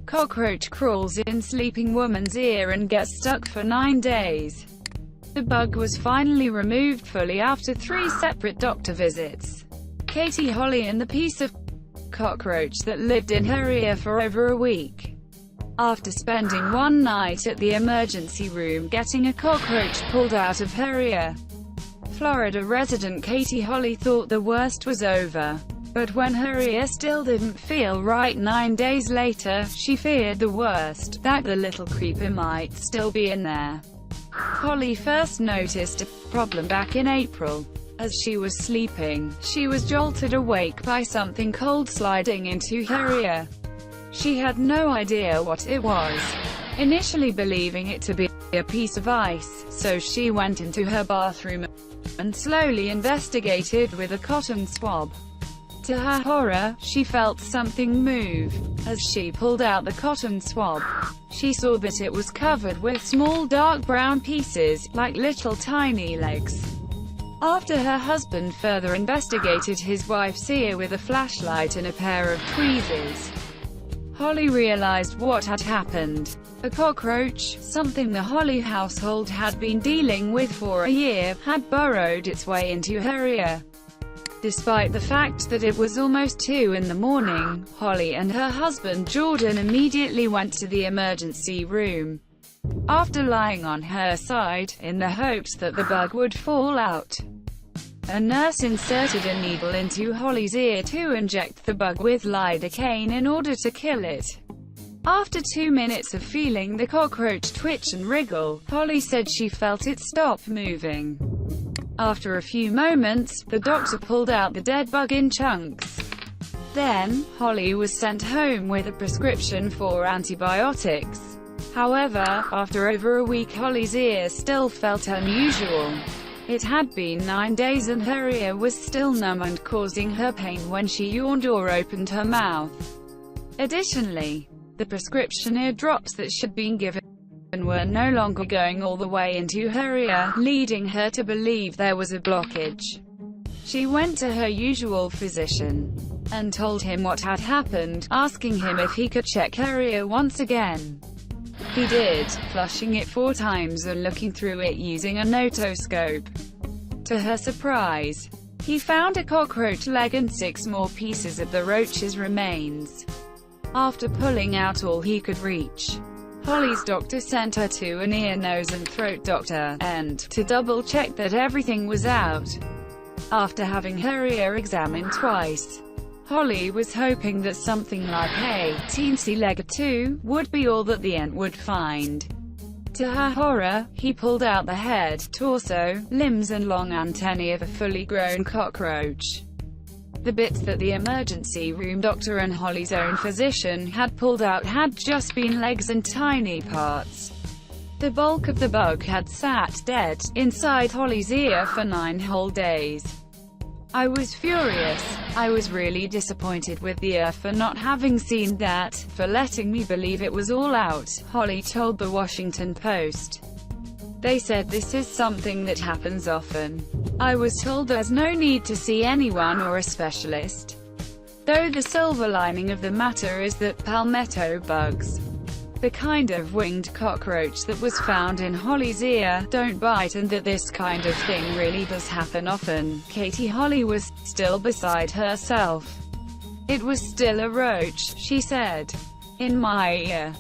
Cockroach crawls in sleeping woman's ear and gets stuck for 9 days. The bug was finally removed fully after 3 separate doctor visits. Katie Holly and the piece of cockroach that lived in her ear for over a week. After spending one night at the emergency room getting a cockroach pulled out of her ear, Florida resident Katie Holly thought the worst was over. But when her ear still didn't feel right 9 days later, she feared the worst, that the little creeper might still be in there. Holly first noticed a problem back in April. As she was sleeping, she was jolted awake by something cold sliding into her ear. She had no idea what it was, initially believing it to be a piece of ice, so she went into her bathroom and slowly investigated with a cotton swab. To her horror, she felt something move. As she pulled out the cotton swab, she saw that it was covered with small dark brown pieces, like little tiny legs. After her husband further investigated his wife's ear with a flashlight and a pair of tweezers, Holly realized what had happened. A cockroach, something the Holly household had been dealing with for a year, had burrowed its way into her ear. Despite the fact that it was almost 2 in the morning, Holly and her husband Jordan immediately went to the emergency room. After lying on her side, in the hopes that the bug would fall out, a nurse inserted a needle into Holly's ear to inject the bug with lidocaine in order to kill it. After 2 minutes of feeling the cockroach twitch and wriggle, Holly said she felt it stop moving. After a few moments, the doctor pulled out the dead bug in chunks. Then, Holly was sent home with a prescription for antibiotics. However, after over a week Holly's ear still felt unusual. It had been 9 days and her ear was still numb and causing her pain when she yawned or opened her mouth. Additionally, the prescription ear drops that she'd been given were no longer going all the way into her ear, leading her to believe there was a blockage. She went to her usual physician and told him what had happened, asking him if he could check her ear once again. He did, flushing it 4 times and looking through it using a otoscope. To her surprise, he found a cockroach leg and 6 more pieces of the roach's remains. After pulling out all he could reach, Holly's doctor sent her to an ear, nose and throat doctor, and to double-check that everything was out. After having her ear examined twice, Holly was hoping that something like a teensy leg or 2 would be all that the ant would find. To her horror, he pulled out the head, torso, limbs and long antennae of a fully grown cockroach. The bits that the emergency room doctor and Holly's own physician had pulled out had just been legs and tiny parts. The bulk of the bug had sat dead inside Holly's ear for 9 whole days. I was furious. I was really disappointed with the ear for not having seen that, for letting me believe it was all out, Holly told the Washington Post. They said this is something that happens often. I was told there's no need to see anyone or a specialist. Though the silver lining of the matter is that palmetto bugs, the kind of winged cockroach that was found in Holly's ear, don't bite and that this kind of thing really does happen often. Katie Holly was still beside herself. It was still a roach, she said. In my ear.